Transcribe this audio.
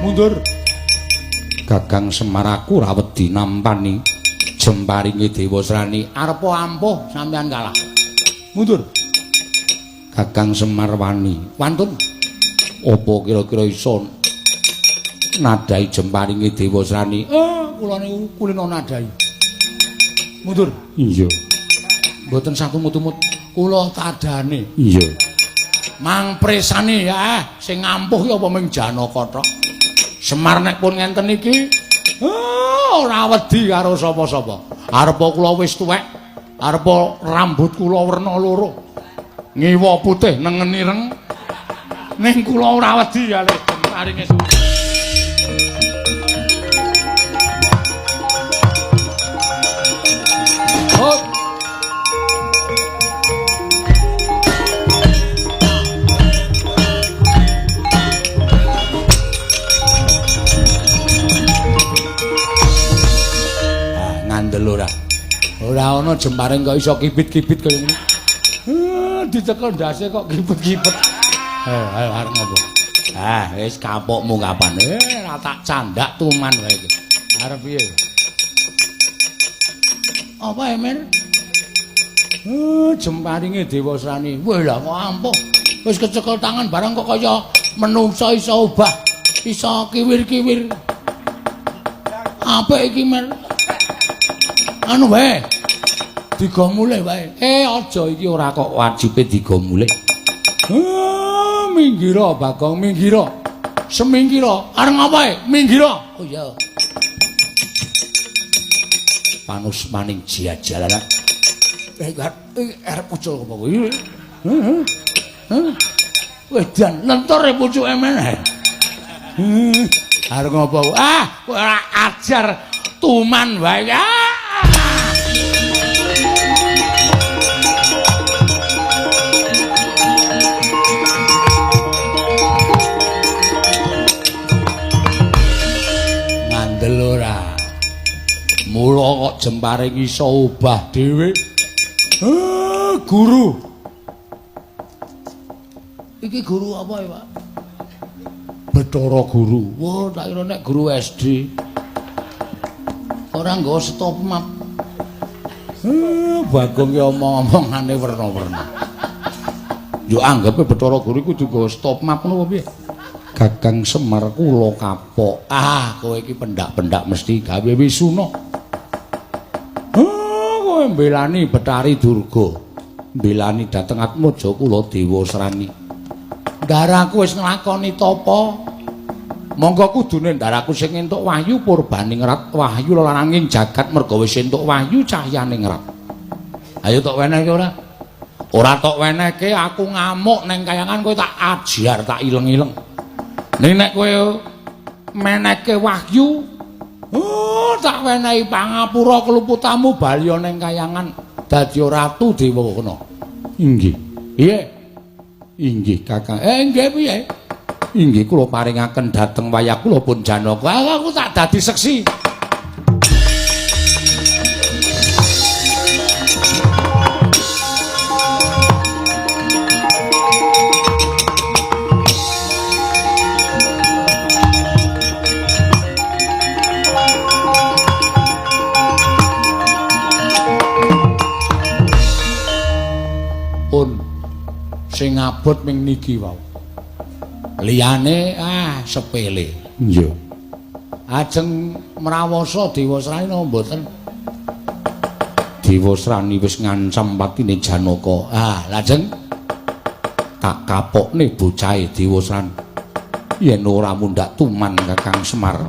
Mundur. Kakang Semar aku ra wedi nampani jemparinge Dewa Srani arep ampuh sampean kalah. Mundur. Kakang Semar wani. Wantun. Apa kira-kira iso nadai jemparinge Dewa Srani? Kula niku kulino nadai. Mundur. Iya. Mboten sakumut-umut kula tadane. Iya. Mangpresane ya sing ampuh ya apa ming Janaka tok. Semar nek pun ngenten iki ora wedi karo sapa-sapa. Arepa kula wis tuwek, arepa rambut kula werna loro. Ngiwa putih nengen ireng. Ning kula ora wedi ya lek paringe suwi. Oh. Ngandel ora ana jemparing kok iso kibit-kibit kaya ngene. Dicekel ndase kok kibet-kibet. Ayo arep ngopo? Wis kapokmu kapan? Ora tak candak tuman wae iki. Arep piye? Apa emen? Jemparinge Dewa Srani. Wah lah kok ampuh. Wis kecekel tangan barang kok kaya menungsa iso obah. Iso kiwir-kiwir. Apik iki, Mer? Anu wae. Digo mulih wae. Aja iki ora kok wajibe digo mulih. Minggira Bagong, minggira. Semingkira. Areng apa minggira? Oh iya. Panus maning jajalan. Arep ucul apa kuwi? Wedan lentur e pucuke meneh. Areng apa? Ora ajar tuman wae. Mula kok jemparing iso obah dhewe. Guru. Iki guru apa ya, Pak? Bathara Guru. Wah, tak kira nek guru SD. Ora nggawa stop map. Bagong ki omong-omongane werna-werna. Yo anggepe Bathara Guru iku digawa stop map ngono piye? Kakang Semar kula kapok. Kowe iki pendak-pendak mesti gawe wisuna. Kowe mbelani Betari Durga. Mbelani dhateng Atmaja kula Dewa Srani. Ndaraku wis nglakoni tapa. Monggo kudune ndaraku sing entuk wahyu purbaning rat, wahyu laranging jagat merga wis entuk wahyu cahyaning rat. Ayo tok wenehke ora? Ora tok wenehke aku ngamuk ning kayangan kowe tak ajar, tak ileng-ileng. Ning nek kowe menehke wahyu, tak wenehi pangapura keluputamu bali ning kayangan dadi ratu Dewa Kana. Inggih. Piye? Inggih, Kakang. Nggih piye? Inggih kula paringaken dhateng wayah kula pun Janaka. Aku tak dadi seksi. Sing abot ming niki wau. Liyane sepele. Iya. Ajeng mrawasa Dewa Srani napa mboten? Dewa Srani wis ngancam patine Janaka. Lajeng tak kapokne bocahe Dewa Srani. Yen ora mundhak tuman Kakang Semar.